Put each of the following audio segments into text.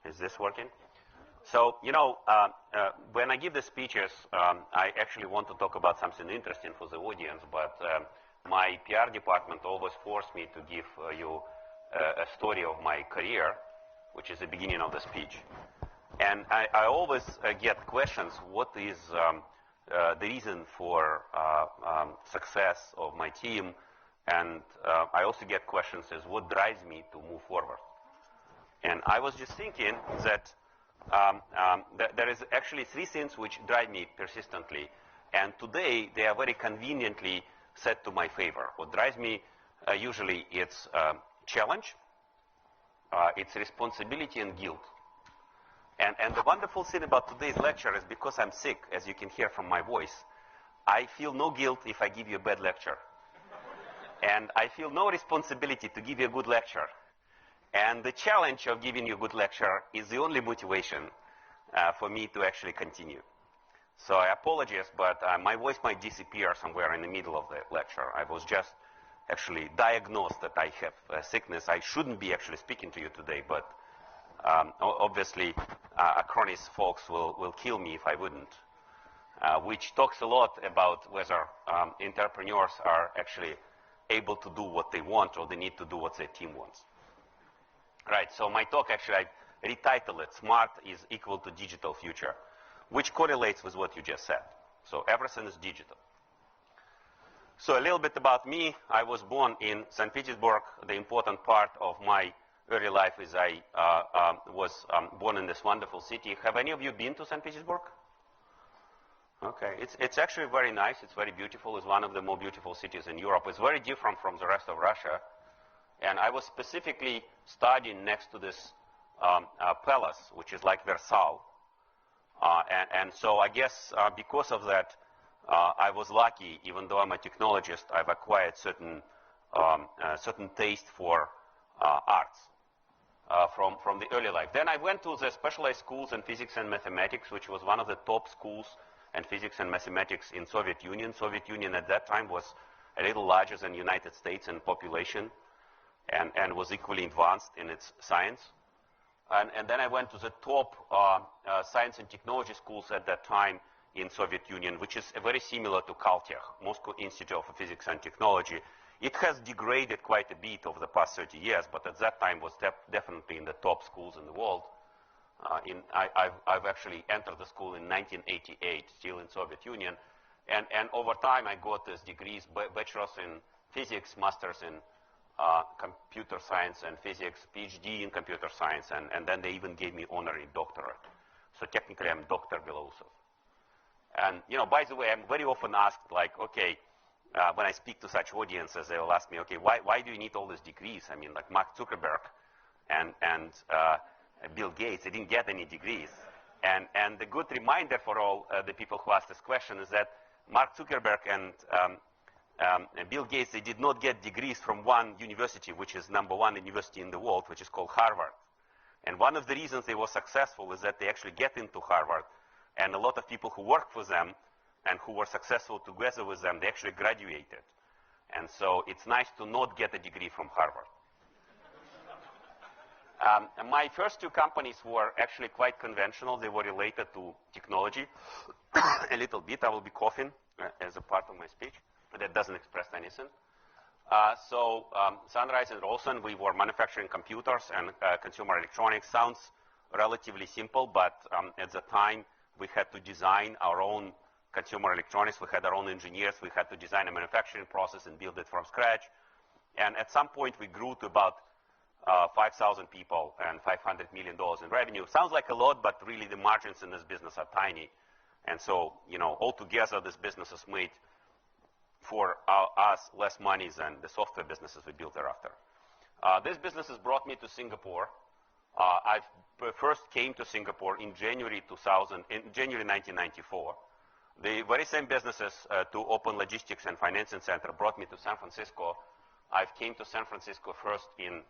Is this working? So, when I give the speeches, I actually want to talk about something interesting for the audience, but my PR department always forced me to give you a story of my career, which is the beginning of the speech. And I always get questions, what is the reason for success of my team? And I also get questions as what drives me to move forward. And I was just thinking that there is actually three things which drive me persistently. And today, they are very conveniently set to my favor. What drives me, usually, it's challenge, it's responsibility, and guilt. And the wonderful thing about today's lecture is because I'm sick, as you can hear from my voice, I feel no guilt if I give you a bad lecture. And I feel no responsibility to give you a good lecture. And the challenge of giving you a good lecture is the only motivation for me to actually continue. So I apologize, but my voice might disappear somewhere in the middle of the lecture. I was just actually diagnosed that I have a sickness. I shouldn't be actually speaking to you today, but obviously Acronis folks will kill me if I wouldn't, which talks a lot about whether entrepreneurs are actually able to do what they want or they need to do what their team wants. Right, so my talk actually, I retitled it, Smart is Equal to Digital Future, which correlates with what you just said. So everything is digital. So a little bit about me. I was born in St. Petersburg. The important part of my early life is I was born in this wonderful city. Have any of you been to St. Petersburg? Okay, it's actually very nice. It's very beautiful. It's one of the more beautiful cities in Europe. It's very different from the rest of Russia. And I was specifically studying next to this palace, which is like Versailles. And so I guess because of that, I was lucky. Even though I'm a technologist, I've acquired certain taste for arts from the early life. Then I went to the specialized schools in physics and mathematics, which was one of the top schools in physics and mathematics in Soviet Union. Soviet Union at that time was a little larger than the United States in population and was equally advanced in its science. And then I went to the top science and technology schools at that time in Soviet Union, which is very similar to Caltech, Moscow Institute of Physics and Technology. It has degraded quite a bit over the past 30 years, but at that time was definitely in the top schools in the world. I've actually entered the school in 1988, still in Soviet Union. And over time, I got these degrees, bachelor's in physics, master's in computer science and physics, PhD in computer science, and then they even gave me honorary doctorate. So technically, I'm Dr. Beloussov. And, by the way, I'm very often asked, like, okay, when I speak to such audiences, they will ask me, okay, why do you need all these degrees? I mean, like Mark Zuckerberg and Bill Gates, they didn't get any degrees. And the good reminder for all the people who ask this question is that Mark Zuckerberg and Bill Gates, they did not get degrees from one university, which is #1 university in the world, which is called Harvard. And one of the reasons they were successful is that they actually get into Harvard. And a lot of people who work for them and who were successful together with them, they actually graduated. And so it's nice to not get a degree from Harvard. My first two companies were actually quite conventional. They were related to technology a little bit. I will be coughing as a part of my speech. That doesn't express anything. Sunrise and Rosen, we were manufacturing computers and consumer electronics. Sounds relatively simple, but at the time, we had to design our own consumer electronics. We had our own engineers. We had to design a manufacturing process and build it from scratch. And at some point, we grew to about 5,000 people and $500 million in revenue. Sounds like a lot, but really the margins in this business are tiny. And so, altogether, this business has made for us less money than the software businesses we built thereafter. This business has brought me to Singapore. I first came to Singapore in January 1994. The very same businesses to open logistics and financing center brought me to San Francisco. I came to San Francisco first in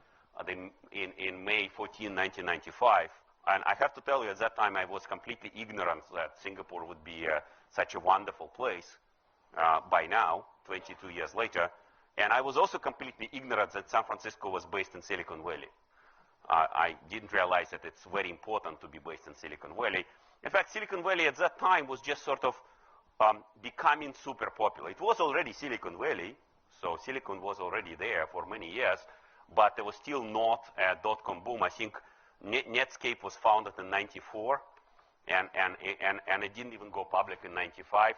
May 14, 1995. And I have to tell you, at that time, I was completely ignorant that Singapore would be such a wonderful place by now, 22 years later. And I was also completely ignorant that San Francisco was based in Silicon Valley. I didn't realize that it's very important to be based in Silicon Valley. In fact, Silicon Valley at that time was just sort of becoming super popular. It was already Silicon Valley, so Silicon was already there for many years, but there was still not a dot-com boom. I think Netscape was founded in '94, and it didn't even go public in '95.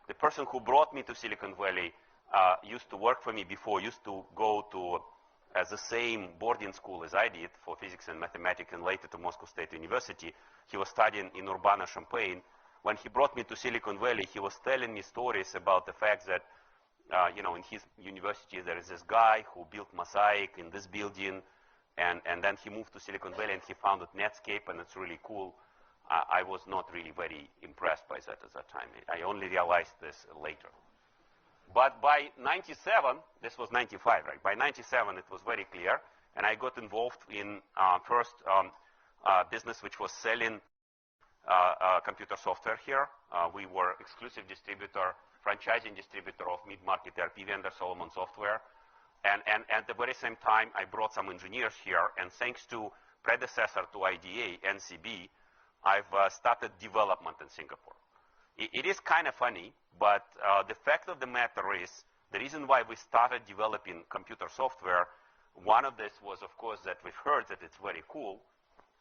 The person who brought me to Silicon Valley used to work for me before, used to go to the same boarding school as I did for physics and mathematics, and later to Moscow State University. He was studying in Urbana-Champaign. When he brought me to Silicon Valley, he was telling me stories about the fact that, you know, in his university there is this guy who built Mosaic in this building, and then he moved to Silicon Valley and he founded Netscape, and it's really cool. I was not really very impressed by that at that time. I only realized this later. But by '97, this was '95, right? By '97, it was very clear, and I got involved in first business which was selling computer software here. We were exclusive distributor, franchising distributor of mid-market ERP vendor Solomon Software. And at the very same time, I brought some engineers here, and thanks to predecessor to IDA, NCB, I've started development in Singapore. It is kind of funny, but the fact of the matter is, the reason why we started developing computer software, one of this was, of course, that we've heard that it's very cool,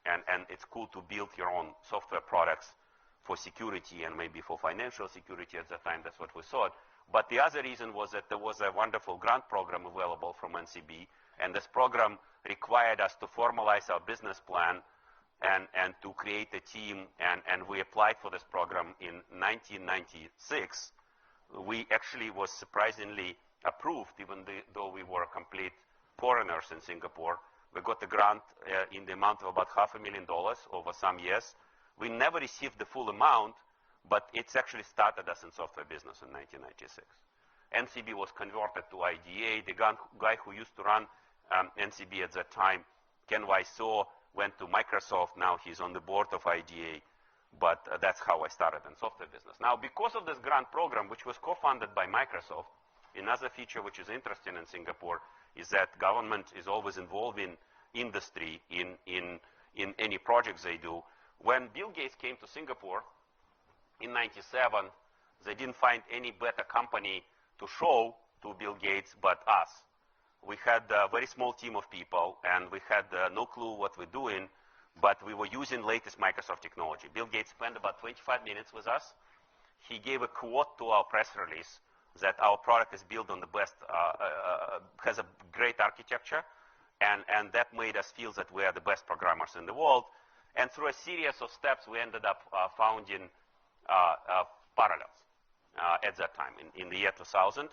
and it's cool to build your own software products for security and maybe for financial security at the time. That's what we thought. But the other reason was that there was a wonderful grant program available from NCB, and this program required us to formalize our business plan and to create a team, and we applied for this program in 1996. We actually was surprisingly approved, even though we were complete foreigners in Singapore. We got the grant in the amount of about $500,000 over some years. We never received the full amount, but it's actually started us in software business in 1996. NCB was converted to IDA. The guy who used to run NCB at that time, Ken Waiso, went to Microsoft. Now he's on the board of IDA, but that's how I started in software business. Now, because of this grant program, which was co-funded by Microsoft, another feature which is interesting in Singapore is that government is always involving industry in any projects they do. When Bill Gates came to Singapore in '97, they didn't find any better company to show to Bill Gates but us. We had a very small team of people, and we had no clue what we're doing, but we were using latest Microsoft technology. Bill Gates spent about 25 minutes with us. He gave a quote to our press release that our product is built on the best, has a great architecture, and that made us feel that we are the best programmers in the world. And through a series of steps, we ended up founding Parallels at that time, in the year 2000.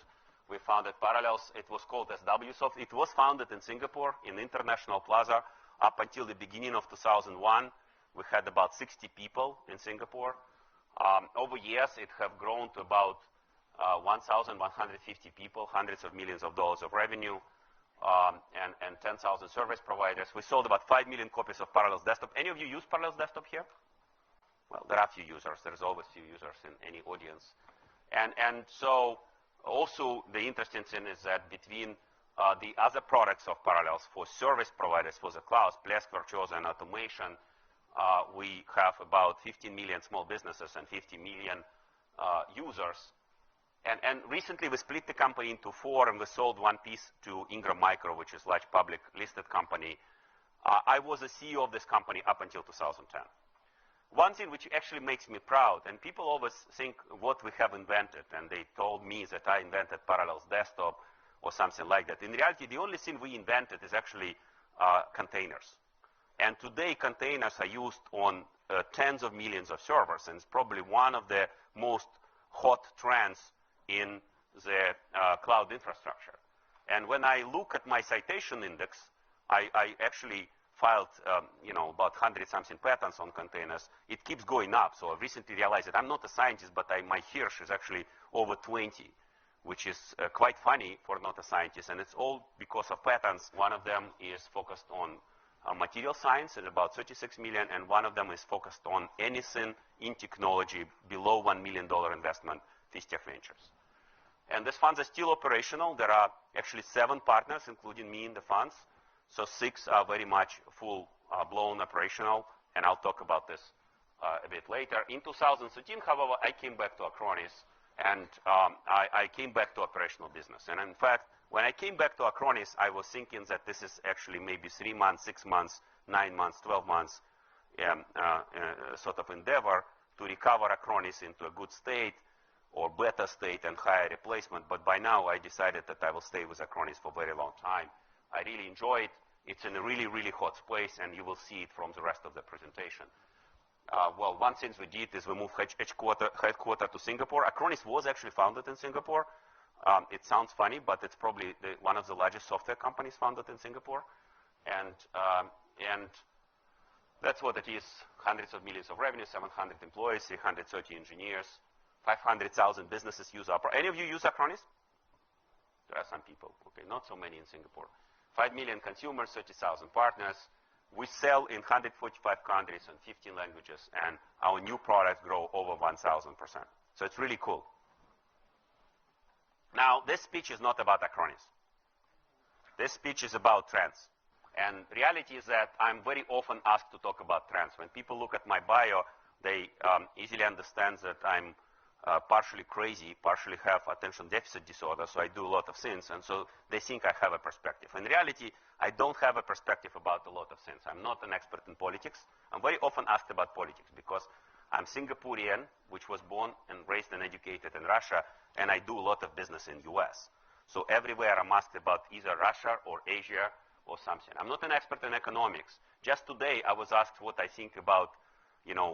We founded Parallels. It was called as Beloussov. It was founded in Singapore in International Plaza up until the beginning of 2001. We had about 60 people in Singapore. Over years, it have grown to about 1,150 people, hundreds of millions of dollars of revenue, and 10,000 service providers. We sold about 5 million copies of Parallels Desktop. Any of you use Parallels Desktop here? Well, there are few users. There's always few users in any audience. And so also the interesting thing is that between the other products of Parallels for service providers for the cloud, Plesk, Virtuoso, and automation, we have about 15 million small businesses and 50 million users. And recently we split the company into 4, and we sold one piece to Ingram Micro, which is a large public listed company. I was the CEO of this company up until 2010. One thing which actually makes me proud, and people always think what we have invented, and they told me that I invented Parallels Desktop or something like that. In reality, the only thing we invented is actually containers. And today, containers are used on tens of millions of servers, and it's probably one of the most hot trends in the cloud infrastructure. And when I look at my citation index, I actually filed, about 100-something patents on containers. It keeps going up. So I recently realized that I'm not a scientist, but my Hirsch is actually over 20, which is quite funny for not a scientist. And it's all because of patents. One of them is focused on material science at about 36 million, and one of them is focused on anything in technology below $1 million investment, Fistech Ventures. And these funds are still operational. There are actually 7 partners, including me in the funds. So 6 are very much full blown operational, and I'll talk about this a bit later. In 2013, however, I came back to Acronis, and I came back to operational business. And in fact, when I came back to Acronis, I was thinking that this is actually maybe 3 months, 6 months, 9 months, 12 months sort of endeavor to recover Acronis into a good state or better state and hire replacement. But by now, I decided that I will stay with Acronis for a very long time. I really enjoy it. It's in a really, really hot space, and you will see it from the rest of the presentation. Well, one thing we did is we moved headquarters to Singapore. Acronis was actually founded in Singapore. It sounds funny, but it's probably one of the largest software companies founded in Singapore. And that's what it is, hundreds of millions of revenue, 700 employees, 330 engineers, 500,000 businesses use Acronis. Any of you use Acronis? There are some people. Okay, not so many in Singapore. 5 million consumers, 30,000 partners. We sell in 145 countries and 15 languages, and our new products grow over 1,000%. So it's really cool. Now, this speech is not about Acronis. This speech is about trends. And reality is that I'm very often asked to talk about trends. When people look at my bio, they easily understand that I'm partially crazy, partially have attention deficit disorder, so I do a lot of things, and so they think I have a perspective. In reality, I don't have a perspective about a lot of things. I'm not an expert in politics. I'm very often asked about politics because I'm Singaporean, which was born and raised and educated in Russia, and I do a lot of business in US. So everywhere I'm asked about either Russia or Asia or something. I'm not an expert in economics. Just today, I was asked what I think about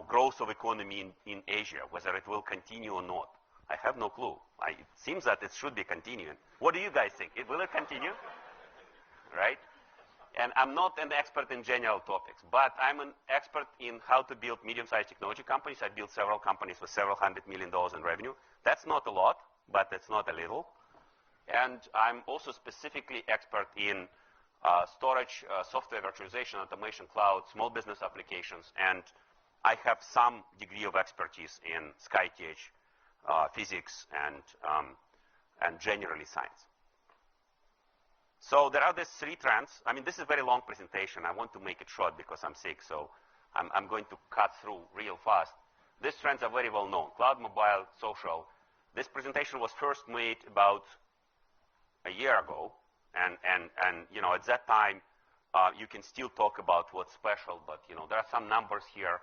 growth of economy in Asia, whether it will continue or not. I have no clue. It seems that it should be continuing. What do you guys think? Will it continue? Right? And I'm not an expert in general topics, but I'm an expert in how to build medium-sized technology companies. I built several companies with several $100 million in revenue. That's not a lot, but it's not a little. And I'm also specifically expert in storage, software virtualization, automation, cloud, small business applications, and I have some degree of expertise in SkyTech, physics, and generally science. So there are these 3 trends. I mean, this is a very long presentation. I want to make it short because I'm sick, so I'm going to cut through real fast. These trends are very well known: cloud, mobile, social. This presentation was first made about a year ago, and at that time, you can still talk about what's special, but there are some numbers here.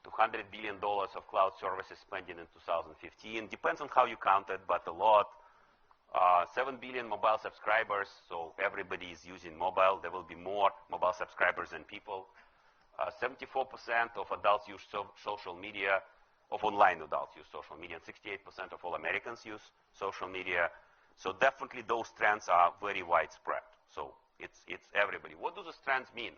$200 billion of cloud services spending in 2015. Depends on how you count it, but a lot. 7 billion mobile subscribers, so everybody is using mobile. There will be more mobile subscribers than people. 74% of adults use social media, of online adults use social media, and 68% of all Americans use social media. So definitely those trends are very widespread. So it's everybody. What do those trends mean?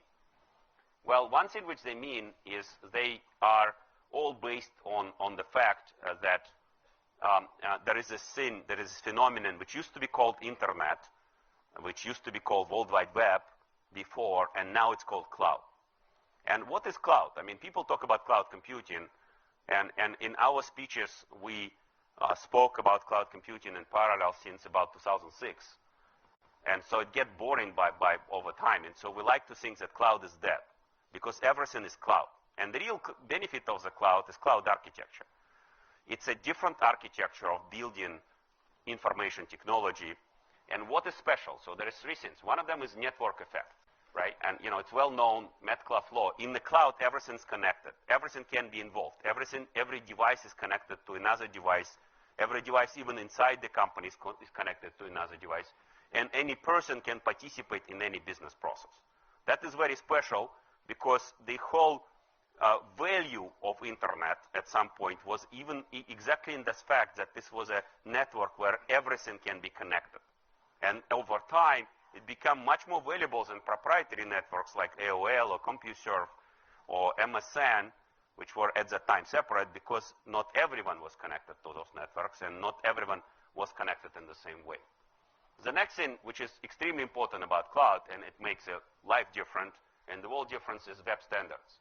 Well, one thing which they mean is they are all based on the fact that there is this phenomenon which used to be called internet, which used to be called World Wide Web before, and now it's called cloud. And what is cloud? I mean, people talk about cloud computing, and in our speeches, we spoke about cloud computing in parallel since about 2006. And so it gets boring by over time. And so we like to think that cloud is dead, because everything is cloud. And the real benefit of the cloud is cloud architecture. It's a different architecture of building information technology. And what is special? So there is 3 things. One of them is network effect, right? And it's well known, Metcalfe law. In the cloud, everything's connected. Everything can be involved. Every device is connected to another device. Every device, even inside the company, is connected to another device. And any person can participate in any business process. That is very special, because the whole value of internet at some point was even exactly in this fact that this was a network where everything can be connected. And over time, it became much more valuable than proprietary networks like AOL or CompuServe or MSN, which were at that time separate, because not everyone was connected to those networks, and not everyone was connected in the same way. The next thing, which is extremely important about cloud, and it makes life different, and the whole difference, is web standards.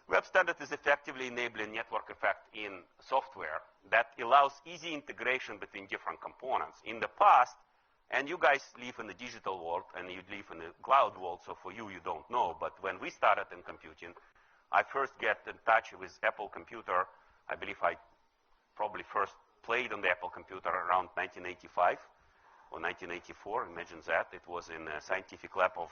Web standard is effectively enabling network effect in software that allows easy integration between different components. In the past, And you guys live in the digital world, and you live in the cloud world, so for you, you don't know. But when we started in computing, I first get in touch with Apple computer. I believe I probably first played on the Apple computer around 1985 or 1984. Imagine that. It was in a scientific lab of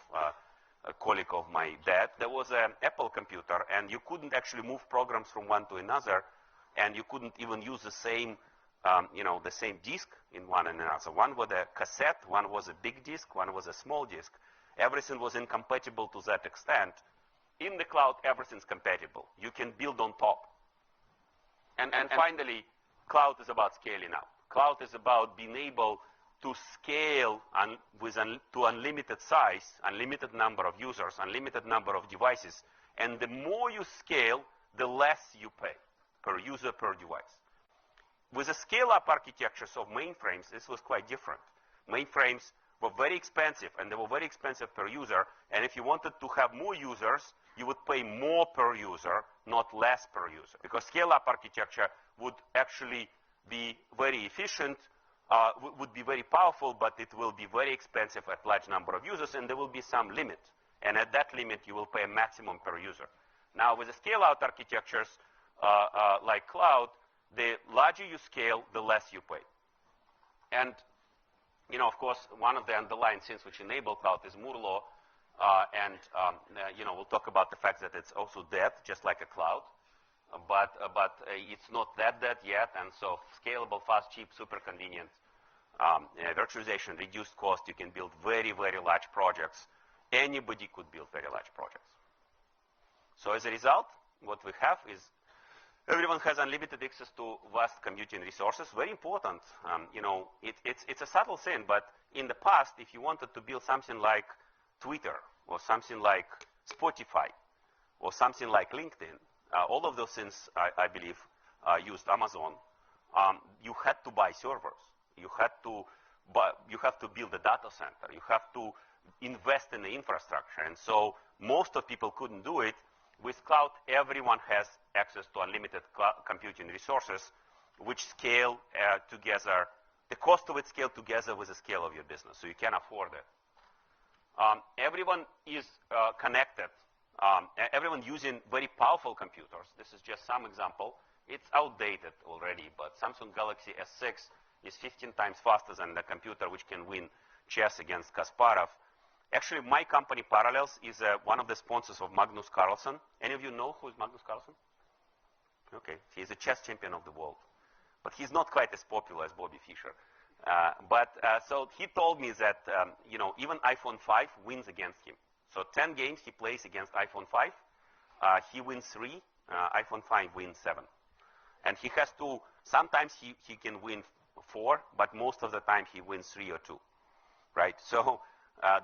a colleague of my dad. There was an Apple computer, and you couldn't actually move programs from one to another, and you couldn't even use the same, the same disk in one and another. One was a cassette, one was a big disk, one was a small disk. Everything was incompatible to that extent. In the cloud, everything's compatible. You can build on top. And finally, cloud is about scaling up. Cloud is about being able to scale to unlimited size, unlimited number of users, unlimited number of devices. And the more you scale, the less you pay per user, per device. With the scale-up architectures of mainframes, this was quite different. Mainframes were very expensive, and they were very expensive per user. And if you wanted to have more users, you would pay more per user, not less per user. Because scale-up architecture would actually be very efficient, would be very powerful, but it will be very expensive at large number of users, and there will be some limit. And at that limit, you will pay a maximum per user. Now, with the scale-out architectures like cloud, the larger you scale, the less you pay. And, of course, one of the underlying things which enable cloud is Moore's law. We'll talk about the fact that it's also dead, just like a cloud. But it's not that dead yet, and so scalable, fast, cheap, super convenient, virtualization, reduced cost, you can build very, very large projects. Anybody could build very large projects. So as a result, what we have is everyone has unlimited access to vast computing resources. Very important. It's a subtle thing, but in the past, if you wanted to build something like Twitter or something like Spotify or something like LinkedIn, all of those things, I believe, used Amazon. You had to buy servers. You have to build a data center. You have to invest in the infrastructure. And so most of people couldn't do it. With cloud, everyone has access to unlimited computing resources, which scale together. The cost of it scale together with the scale of your business, so you can afford it. Everyone is connected. Everyone using very powerful computers. This is just some example. It's outdated already, but Samsung Galaxy S6 is 15 times faster than the computer which can win chess against Kasparov. Actually, my company, Parallels, is one of the sponsors of Magnus Carlsen. Any of you know who is Magnus Carlsen? Okay, he's a chess champion of the world. But he's not quite as popular as Bobby Fischer. So he told me that, even iPhone 5 wins against him. So 10 games he plays against iPhone 5. He wins 3. iPhone 5 wins 7. And he has to, sometimes he can win 4, but most of the time he wins 3 or 2. Right? So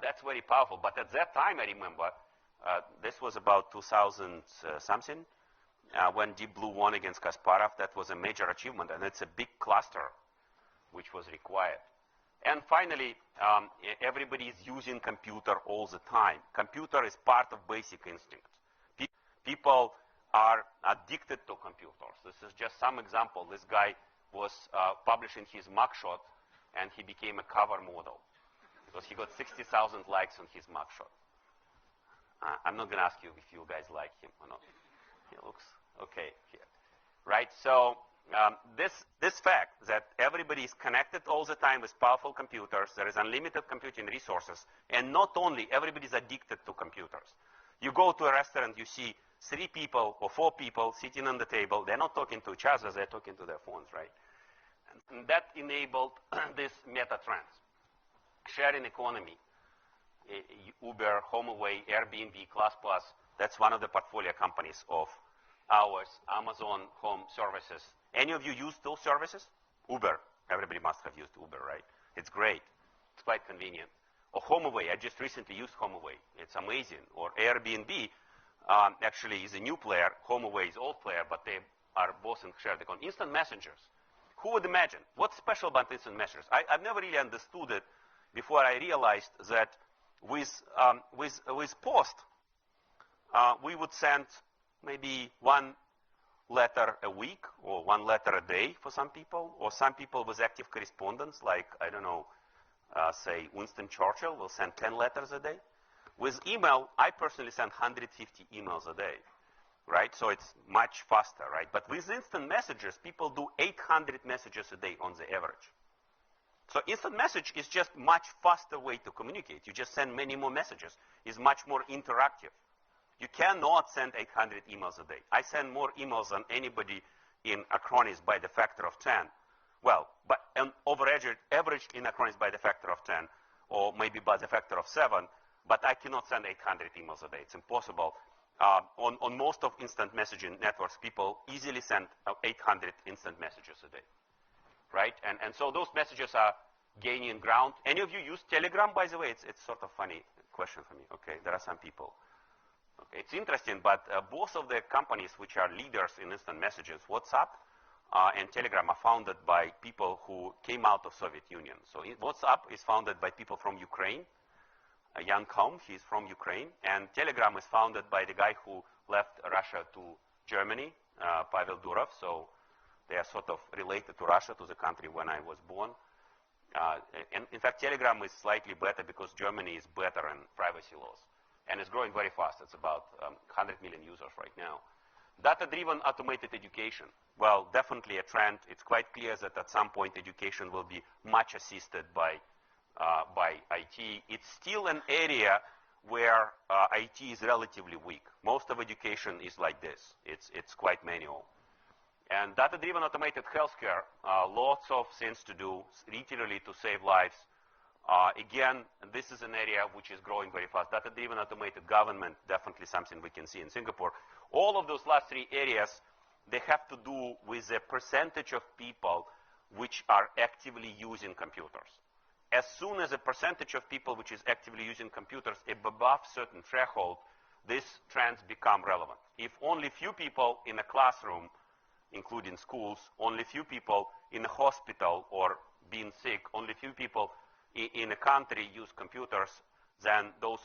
that's very powerful. But at that time, I remember, this was about 2000 something, when Deep Blue won against Kasparov. That was a major achievement. And it's a big cluster which was required. And finally, everybody is using computer all the time. Computer is part of basic instinct. People are addicted to computers. This is just some example. This guy was publishing his mugshot, and he became a cover model because he got 60,000 likes on his mugshot. I'm not going to ask you if you guys like him or not. He looks okay here. Right? So this fact that everybody is connected all the time with powerful computers, there is unlimited computing resources, and not only everybody is addicted to computers. You go to a restaurant, you see 3 people or 4 people sitting on the table. They're not talking to each other, they're talking to their phones, right? And that enabled this meta trends. Sharing economy, Uber, HomeAway, Airbnb, ClassPass, that's one of the portfolio companies of ours, Amazon Home Services. Any of you use those services? Uber, everybody must have used Uber, right? It's great, it's quite convenient. Or HomeAway, I just recently used HomeAway. It's amazing. Or Airbnb, actually is a new player. HomeAway is old player, but they are both in shared economy. Instant messengers. Who would imagine? What's special about instant messengers? I've never really understood it before I realized that with Post, we would send maybe 1 letter a week or 1 letter a day for some people, or some people with active correspondence, like, I don't know, say, Winston Churchill will send 10 letters a day. With email, I personally send 150 emails a day, right? So it's much faster, right? But with instant messages, people do 800 messages a day on the average. So instant message is just much faster way to communicate. You just send many more messages. It's much more interactive. You cannot send 800 emails a day. I send more emails than anybody in Acronis by the factor of 10. Well, but averaged in Acronis by the factor of 10, or maybe by the factor of 7, but I cannot send 800 emails a day. It's impossible. On most of instant messaging networks, people easily send 800 instant messages a day, right? And so those messages are gaining ground. Any of you use Telegram, by the way? It's sort of funny question for me. Okay, there are some people. Okay, it's interesting, but both of the companies which are leaders in instant messages, WhatsApp and Telegram, are founded by people who came out of Soviet Union. So WhatsApp is founded by people from Ukraine. Jan Kaum, he's from Ukraine. And Telegram is founded by the guy who left Russia to Germany, Pavel Durov. So they are sort of related to Russia, to the country when I was born. And in fact, Telegram is slightly better because Germany is better in privacy laws. And it's growing very fast. It's about 100 million users right now. Data-driven automated education. Well, definitely a trend. It's quite clear that at some point education will be much assisted by IT. It's still an area where IT is relatively weak. Most of education is like this. It's quite manual. And data-driven automated healthcare, lots of things to do, literally to save lives. Again, this is an area which is growing very fast. Data-driven automated government, definitely something we can see in Singapore. All of those last three areas, they have to do with the percentage of people which are actively using computers. As soon as a percentage of people which is actively using computers above certain threshold, these trends become relevant. If only few people in a classroom, including schools, only few people in a hospital or being sick, only few people in a country use computers, then those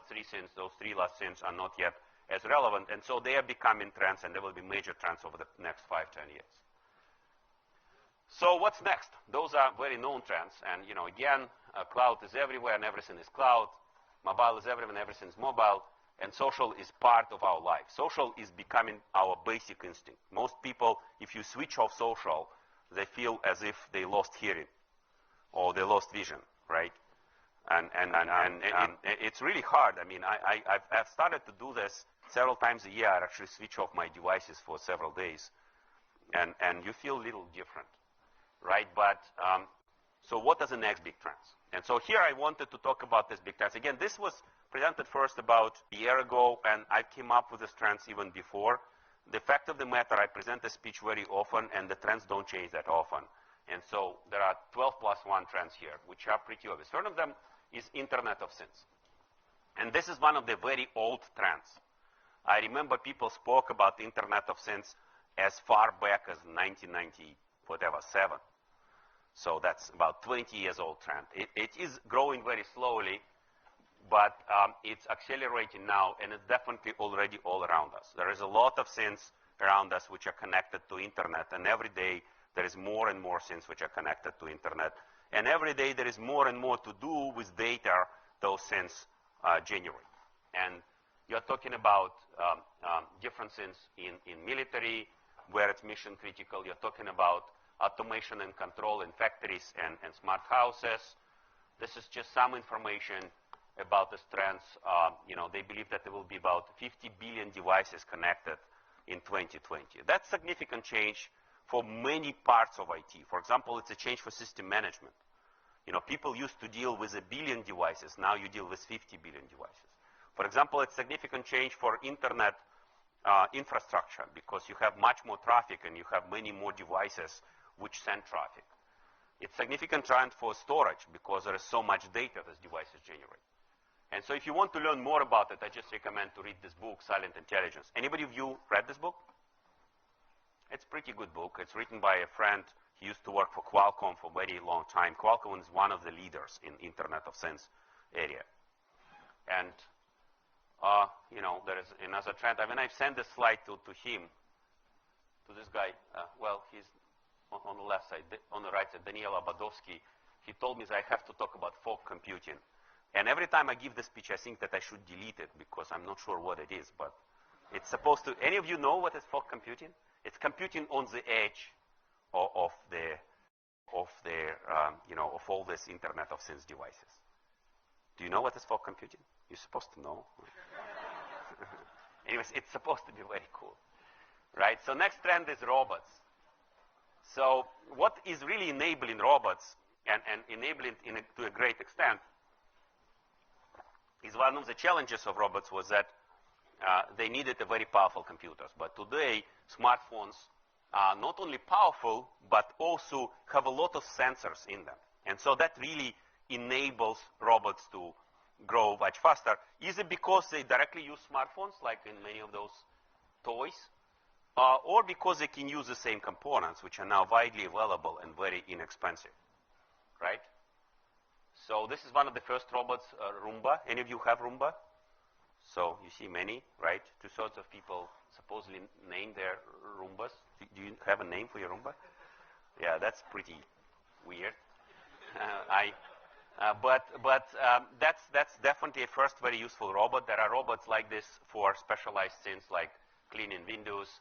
three last things are not yet as relevant. And so they are becoming trends, and there will be major trends over the next 5-10 years. So what's next? Those are very known trends. And, you know, again, cloud is everywhere and everything is cloud. Mobile is everywhere and everything is mobile. And social is part of our life. Social is becoming our basic instinct. Most people, if you switch off social, they feel as if they lost hearing or they lost vision, right? And it's really hard. I mean, I've started to do this several times a year. I actually switch off my devices for several days. And you feel a little different, right? But so what are the next big trends? And so here I wanted to talk about this big trends. Again, this was presented first about a year ago, and I came up with these trends even before. The fact of the matter, I present a speech very often, and the trends don't change that often. And so there are 12+1 trends here, which are pretty obvious. One of them is Internet of Things. And this is one of the very old trends. I remember people spoke about the Internet of Things as far back as 1997. So that's about 20 years old trend. It is growing very slowly, but it's accelerating now, and it's definitely already all around us. There is a lot of things around us which are connected to Internet, and every day there is more and more things which are connected to Internet. And every day there is more and more to do with data those things generate. And you're talking about different things in military, where it's mission critical. You're talking about automation and control in factories and smart houses. This is just some information about the trends. You know, they believe that there will be about 50 billion devices connected in 2020. That's significant change for many parts of IT. For example, it's a change for system management. You know, people used to deal with 1 billion devices. Now you deal with 50 billion devices. For example, it's significant change for internet infrastructure, because you have much more traffic and you have many more devices which send traffic. It's significant trend for storage, because there is so much data these devices generate. And so if you want to learn more about it, I just recommend to read this book, Silent Intelligence. Anybody of you read this book? It's a pretty good book. It's written by a friend. He used to work for Qualcomm for a very long time. Qualcomm is one of the leaders in Internet of Things area. And, you know, there is another trend. I mean, I've sent this slide to him, to this guy. Well, he's on the left side, on the right side, Daniel Abadovsky. he told me that I have to talk about fog computing. And every time I give the speech, I think that I should delete it because I'm not sure what it is. But it's supposed to. Any of you know what is fog computing? It's computing on the edge of all this Internet of Things devices. Do you know what is fog computing? You're supposed to know. Anyways, it's supposed to be very cool, right? So next trend is robots. So what is really enabling robots and enabling to a great extent is one of the challenges of robots was that they needed a very powerful computers. But today, smartphones are not only powerful, but also have a lot of sensors in them. And so that really enables robots to grow much faster. Is it because they directly use smartphones, like in many of those toys? Or because they can use the same components, which are now widely available and very inexpensive, right? So this is one of the first robots, Roomba. Any of you have Roomba? So you see many, right? Two-thirds of people supposedly name their Roombas. Do you have a name for your Roomba? Yeah, that's pretty weird. That's definitely a first very useful robot. There are robots like this for specialized things like cleaning windows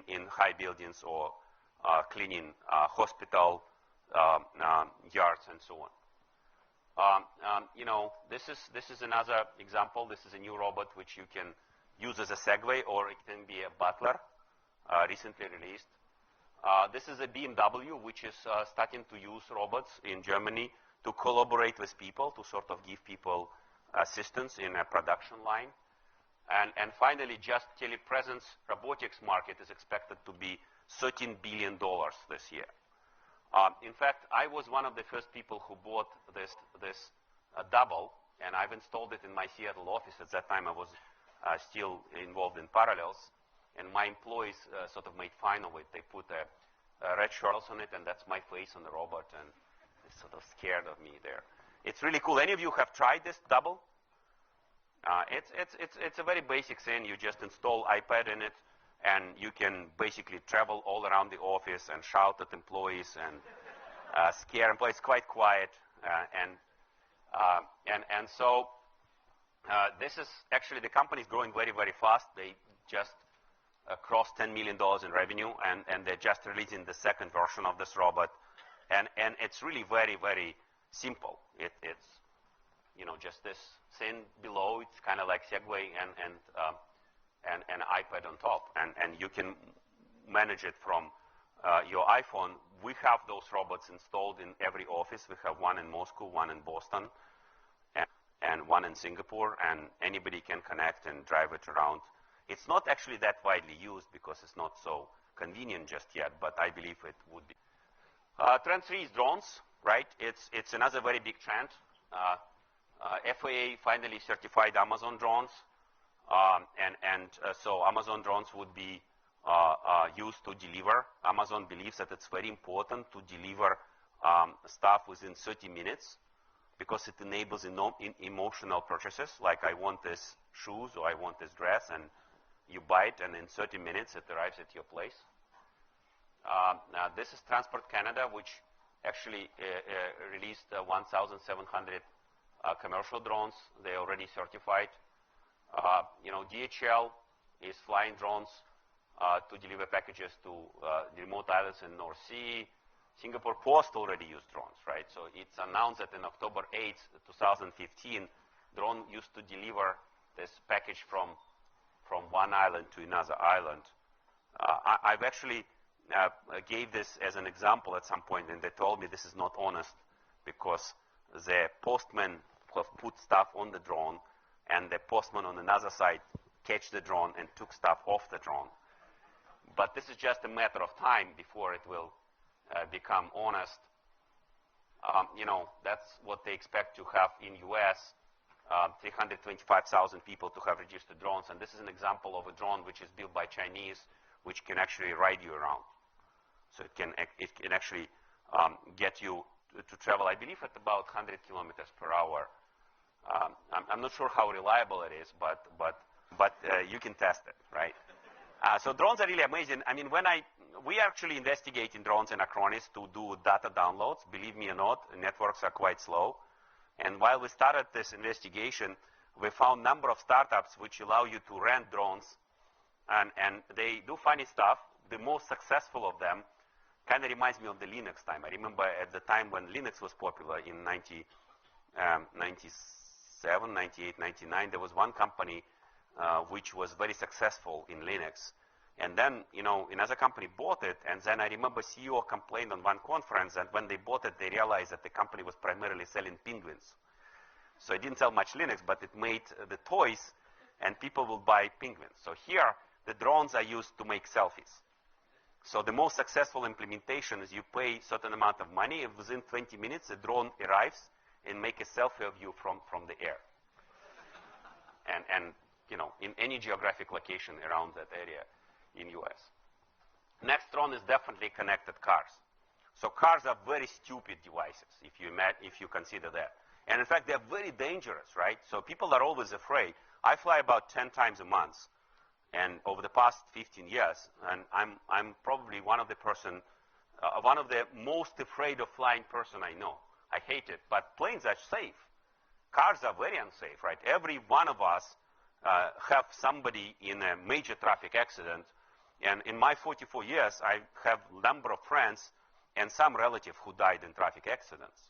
in high buildings or cleaning hospital yards and so on. This is another example. This is a new robot which you can use as a Segway, or it can be a butler, recently released. This is a BMW, which is starting to use robots in Germany to collaborate with people, to sort of give people assistance in a production line. And finally, just telepresence robotics market is expected to be $13 billion this year. In fact, I was one of the first people who bought this double, and I've installed it in my Seattle office. At that time, I was still involved in Parallels, and my employees sort of made fun of it. They put a red shirt on it, and that's my face on the robot, and it's sort of scared of me there. It's really cool. Any of you have tried this double? It's a very basic thing. You just install iPad in it, and you can basically travel all around the office and shout at employees and scare employees. It's quite quiet, so this is actually, the company is growing very, very fast. They just crossed $10 million in revenue, and they're just releasing the second version of this robot, and it's really very, very simple. It's just this thing below. It's kind of like Segway and an iPad on top, and you can manage it from your iPhone. We have those robots installed in every office. We have one in Moscow, one in Boston, and one in Singapore, and anybody can connect and drive it around. It's not actually that widely used because it's not so convenient just yet, but I believe it would be. Trend 3 is drones, right? It's another very big trend. FAA finally certified Amazon drones. So Amazon drones would be used to deliver. Amazon believes that it's very important to deliver stuff within 30 minutes because it enables emotional purchases, like I want this shoes or I want this dress, and you buy it, and in 30 minutes it arrives at your place. Now this is Transport Canada, which actually released 1,700 commercial drones. They're already certified. DHL is flying drones to deliver packages to remote islands in North Sea. Singapore Post already used drones, right? So it's announced that in October 8, 2015, drone used to deliver this package from one island to another island. I've actually gave this as an example at some point, and they told me this is not honest because the postman have put stuff on the drone, and the postman on another side catch the drone and took stuff off the drone. But this is just a matter of time before it will become honest. That's what they expect to have in US, 325,000 people to have registered drones. And this is an example of a drone which is built by Chinese, which can actually ride you around. So it can actually get you to travel, I believe, at about 100 kilometers per hour. I'm not sure how reliable it is, but you can test it, right? So drones are really amazing. I mean, when I we are actually investigating drones in Acronis to do data downloads. Believe me or not, networks are quite slow. And while we started this investigation, we found a number of startups which allow you to rent drones, and they do funny stuff. The most successful of them kind of reminds me of the Linux time. I remember at the time when Linux was popular in 97, 98, 99, there was one company which was very successful in Linux. And then, another company bought it, and then I remember CEO complained on one conference that when they bought it, they realized that the company was primarily selling penguins. So it didn't sell much Linux, but it made the toys, and people will buy penguins. So here, the drones are used to make selfies. So the most successful implementation is you pay a certain amount of money, and within 20 minutes, the drone arrives and make a selfie of you from the air. And in any geographic location around that area in US. Next drone is definitely connected cars. So cars are very stupid devices, if you consider that. And in fact, they're very dangerous, right? So people are always afraid. I fly about 10 times a month, and over the past 15 years, and I'm probably one of the most afraid of flying person I know. I hate it, but planes are safe. Cars are very unsafe, right? Every one of us have somebody in a major traffic accident, and in my 44 years, I have a number of friends and some relatives who died in traffic accidents.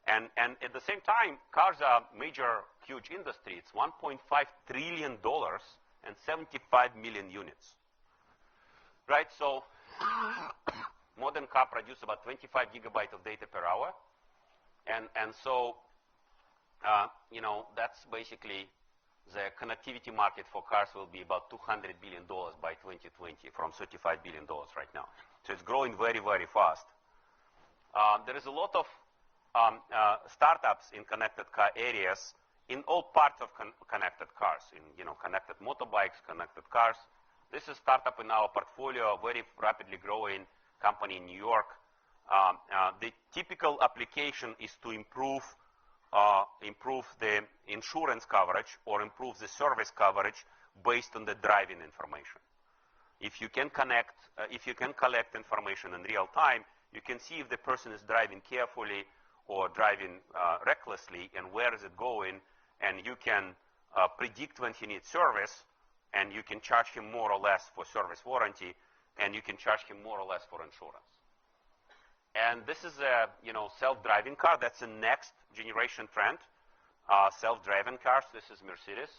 And at the same time, cars are major, huge industry. It's $1.5 trillion and 75 million units, right? So modern car produce about 25 gigabytes of data per hour. And so, that's basically the connectivity market for cars will be about $200 billion by 2020 from $35 billion right now. So it's growing very, very fast. There is a lot of startups in connected car areas in all parts of connected cars, in connected motorbikes, connected cars. This is a startup in our portfolio, a very rapidly growing company in New York. The typical application is to improve the insurance coverage or improve the service coverage based on the driving information. If you can collect information in real time, you can see if the person is driving carefully or driving recklessly and where is it going, and you can predict when he needs service, and you can charge him more or less for service warranty, and you can charge him more or less for insurance. And this is a self-driving car. That's the next generation trend. Self-driving cars. This is Mercedes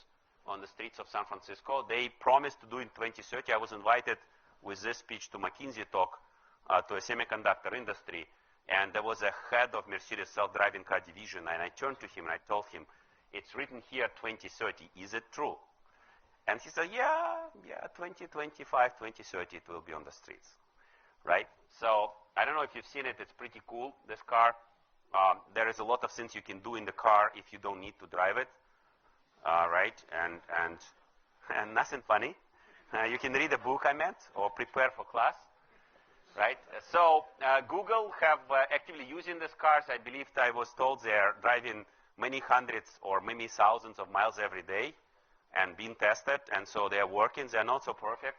on the streets of San Francisco. They promised to do it in 2030. I was invited with this speech to McKinsey talk to a semiconductor industry, and there was a head of Mercedes self-driving car division, and I turned to him and I told him, it's written here 2030. Is it true? And he said, yeah, 2025, 2030, it will be on the streets, right? So I don't know if you've seen it. It's pretty cool, this car. There is a lot of things you can do in the car if you don't need to drive it, right? And nothing funny. You can read a book I meant or prepare for class, right? So Google have actively using these cars. I believe I was told they're driving many hundreds or many thousands of miles every day and being tested. And so they're working. They're not so perfect,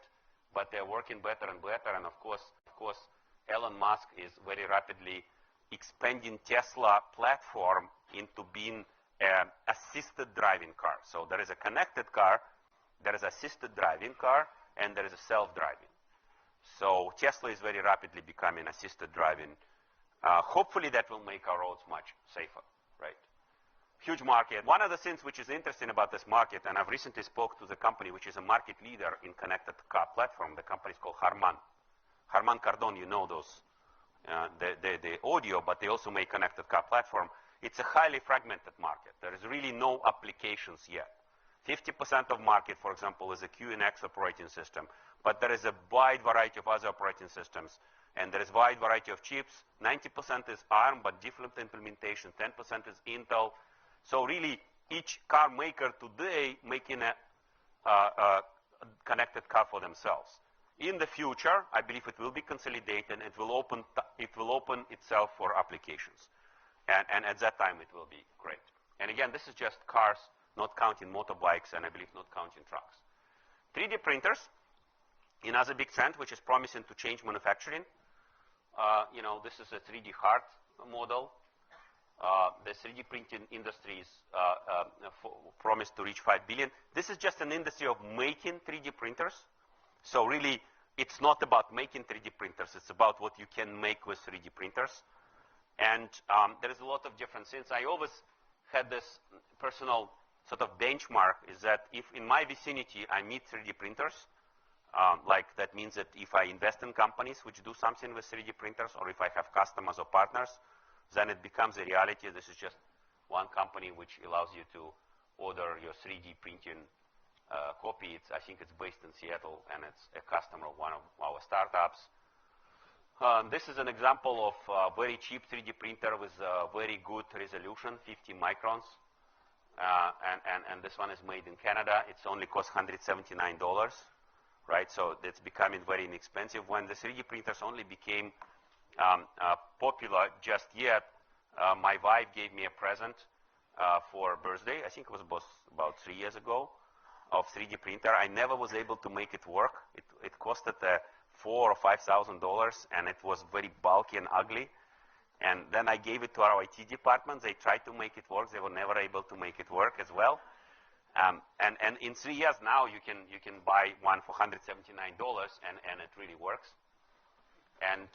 but they're working better and better. And of course, Elon Musk is very rapidly expanding Tesla platform into being an assisted driving car. So there is a connected car, there is assisted driving car, and there is a self-driving. So Tesla is very rapidly becoming assisted driving. Hopefully that will make our roads much safer, right? Huge market. One of the things which is interesting about this market, and I've recently spoke to the company which is a market leader in connected car platform. The company is called Harman. Harman Kardon, you know those, the audio, but they also make connected car platform. It's a highly fragmented market. There is really no applications yet. 50% of market, for example, is a QNX operating system, but there is a wide variety of other operating systems, and there is a wide variety of chips. 90% is ARM, but different implementation. 10% is Intel. So really, each car maker today making a connected car for themselves. In the future, I believe it will be consolidated, and it will open itself for applications. And at that time, it will be great. And again, this is just cars, not counting motorbikes, and I believe not counting trucks. 3D printers. Another big trend, which is promising to change manufacturing. This is a 3D heart model. The 3D printing industry is promised to reach 5 billion. This is just an industry of making 3D printers. So really, it's not about making 3D printers. It's about what you can make with 3D printers. And there is a lot of different things. I always had this personal sort of benchmark is that if in my vicinity I meet 3D printers, like that means that if I invest in companies which do something with 3D printers, or if I have customers or partners, then it becomes a reality. This is just one company which allows you to order your 3D printing copy. I think it's based in Seattle, and it's a customer of one of our startups. This is an example of a very cheap 3D printer with very good resolution, 50 microns. And this one is made in Canada. It's only costs $179, right? So it's becoming very inexpensive. When the 3D printers only became popular just yet, my wife gave me a present for birthday. I think it was about 3 years ago, of 3D printer. I never was able to make it work. It costed $4,000 or $5,000, and it was very bulky and ugly. And then I gave it to our IT department. They tried to make it work. They were never able to make it work as well. And in 3 years now, you can buy one for $179, and it really works. And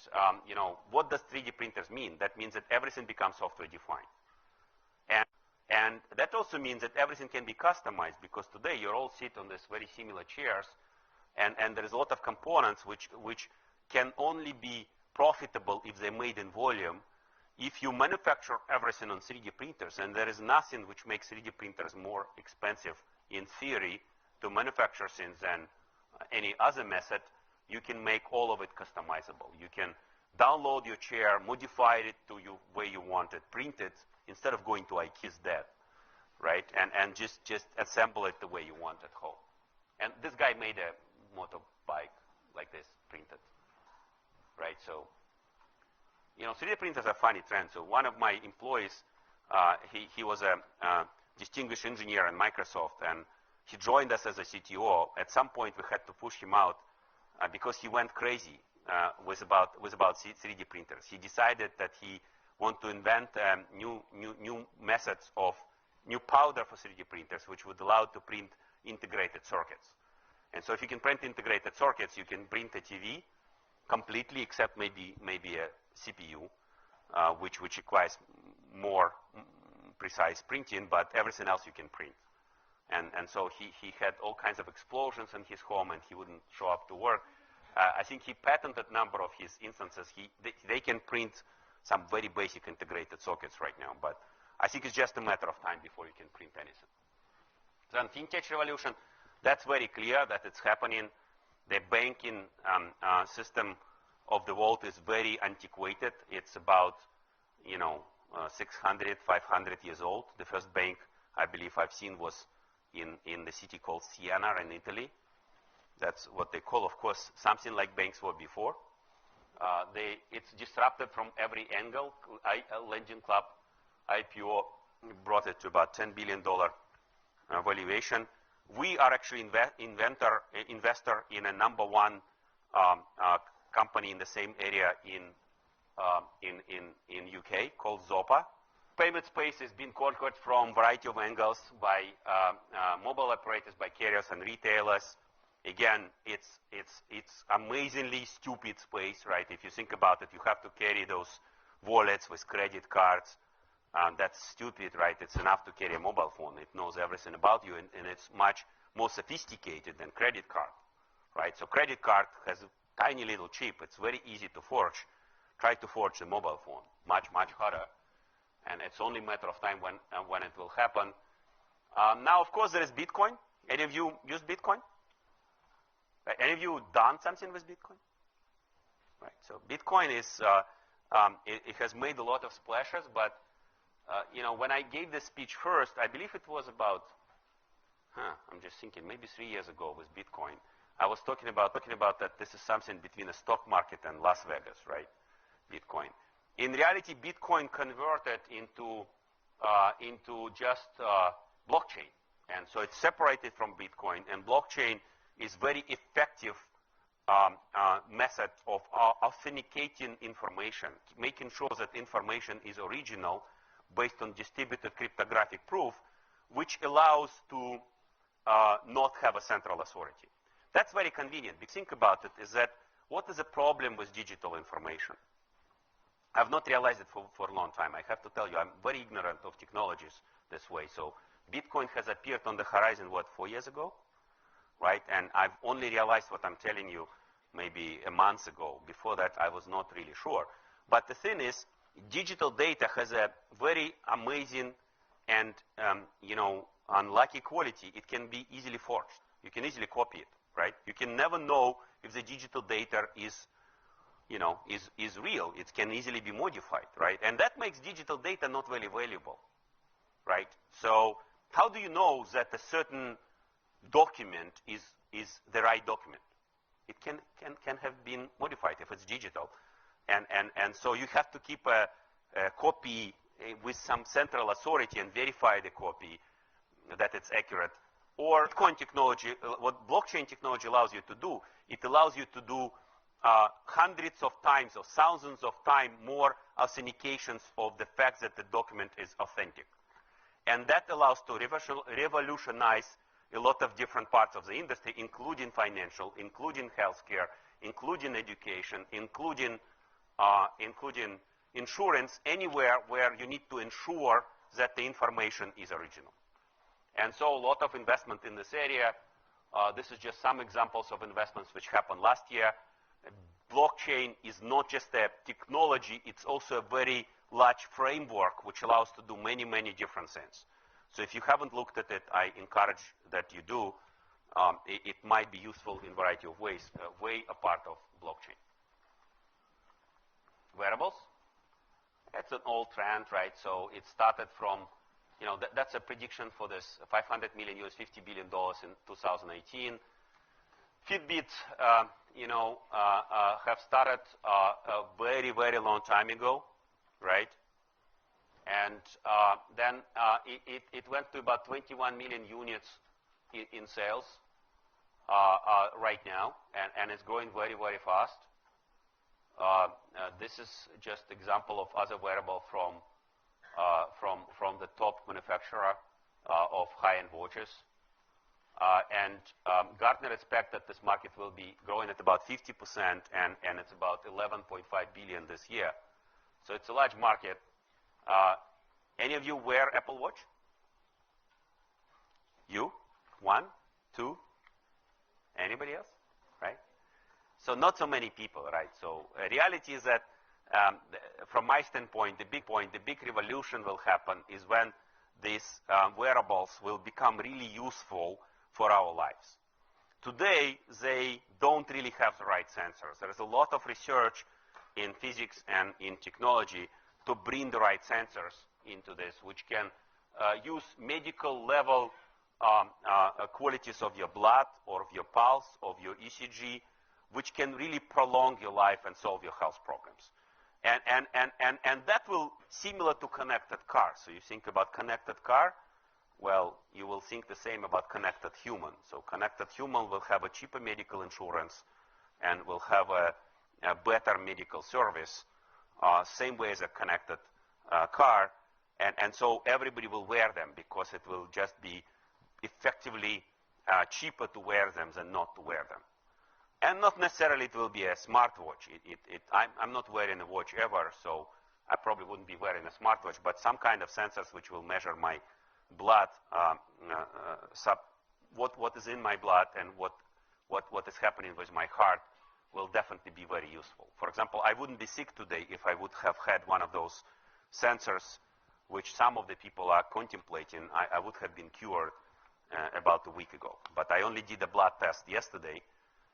what does 3D printers mean? That means that everything becomes software defined. And that also means that everything can be customized, because today you all sit on these very similar chairs, and there is a lot of components which can only be profitable if they're made in volume. If you manufacture everything on 3D printers, and there is nothing which makes 3D printers more expensive in theory to manufacture things than any other method, you can make all of it customizable. You can download your chair, modify it to the way you want it, print it, instead of going to IKEA's dead, right? And just assemble it the way you want at home. And this guy made a motorbike like this, printed, right? So, 3D printers are a funny trend. So one of my employees, he was a distinguished engineer in Microsoft, and he joined us as a CTO. At some point, we had to push him out because he went crazy with about 3D printers. He decided that he wanted to invent new methods of new powder for 3D printers, which would allow to print integrated circuits. And so if you can print integrated circuits, you can print a TV completely, except maybe a CPU, which requires more precise printing, but everything else you can print. And so he had all kinds of explosions in his home, and he wouldn't show up to work. I think he patented a number of his instances. They can print some very basic integrated circuits right now, but I think it's just a matter of time before you can print anything. Then fintech revolution, that's very clear that it's happening. The banking system of the world is very antiquated. It's about 600, 500 years old. The first bank I believe I've seen was in the city called Siena in Italy. That's what they call, of course, something like banks were before. It's disrupted from every angle. Lending Club IPO brought it to about $10 billion valuation. We are actually investor in a number one company in the same area in UK called Zopa. Payment space has been conquered from a variety of angles by mobile operators, by carriers and retailers. Again, it's amazingly stupid space, right? If you think about it, you have to carry those wallets with credit cards. That's stupid, right? It's enough to carry a mobile phone. It knows everything about you, and it's much more sophisticated than credit card, right? So credit card has a tiny little chip. It's very easy to forge. Try to forge a mobile phone, much harder. And it's only a matter of time when it will happen. Now, of course, there is Bitcoin. Any of you use Bitcoin? Right? Any of you done something with Bitcoin? Right. So Bitcoin is it has made a lot of splashes, but when I gave this speech first, I believe it was about I'm just thinking maybe 3 years ago with Bitcoin. I was talking about that this is something between a stock market and Las Vegas, right? Bitcoin. In reality, Bitcoin converted into just blockchain. And so it's separated from Bitcoin. And blockchain is very effective method of authenticating information, making sure that information is original based on distributed cryptographic proof, which allows to not have a central authority. That's very convenient. Think about it, is that what is the problem with digital information? I've not realized it for a long time. I have to tell you, I'm very ignorant of technologies this way. So Bitcoin has appeared on the horizon, what, 4 years ago? Right? And I've only realized what I'm telling you maybe a month ago. Before that, I was not really sure. But the thing is, digital data has a very amazing and, unlucky quality. It can be easily forged. You can easily copy it, right? You can never know if the digital data is real. It can easily be modified, right? And that makes digital data not very valuable, right? So how do you know that a certain document is the right document? It can have been modified if it's digital. And so you have to keep a copy with some central authority and verify the copy that it's accurate. Or Bitcoin technology, what blockchain technology allows you to do, it allows you to do hundreds of times or thousands of times more authentications of the fact that the document is authentic. And that allows to revolutionize a lot of different parts of the industry, including financial, including healthcare, including education, including insurance, anywhere where you need to ensure that the information is original. And so a lot of investment in this area. This is just some examples of investments which happened last year. Blockchain is not just a technology, it's also a very large framework which allows to do many, many different things. So if you haven't looked at it, I encourage that you do. It might be useful in a variety of ways, way a part of blockchain. Wearables. It's an old trend, right? So it started from, that's a prediction for this $500 million, $50 billion in 2018. Fitbit, have started a very, very long time ago, right? And then it went to about 21 million units in sales right now, and it's growing very, very fast. This is just example of other wearable from the top manufacturer of high-end watches. Gartner expects that this market will be growing at about 50%, and it's about 11.5 billion this year. So it's a large market. Any of you wear Apple Watch? You? 1, 2? Anybody else? Right? So not so many people, right? So reality is that from my standpoint, the big revolution will happen is when these wearables will become really useful for our lives. Today, they don't really have the right sensors. There is a lot of research in physics and in technology to bring the right sensors into this, which can use medical level qualities of your blood or of your pulse, of your ECG, which can really prolong your life and solve your health problems. And that will similar to connected car. So you think about connected car, well, you will think the same about connected human. So connected human will have a cheaper medical insurance and will have a better medical service, same way as a connected car. And so everybody will wear them because it will just be effectively cheaper to wear them than not to wear them. And not necessarily it will be a smartwatch. I'm not wearing a watch ever, so I probably wouldn't be wearing a smartwatch, but some kind of sensors which will measure my blood, what is in my blood and what is happening with my heart will definitely be very useful. For example, I wouldn't be sick today if I would have had one of those sensors, which some of the people are contemplating. I would have been cured about a week ago. But I only did a blood test yesterday,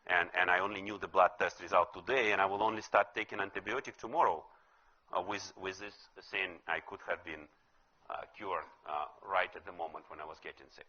and I only knew the blood test result today, and I will only start taking antibiotic tomorrow. With this thing, I could have been cured right at the moment when I was getting sick.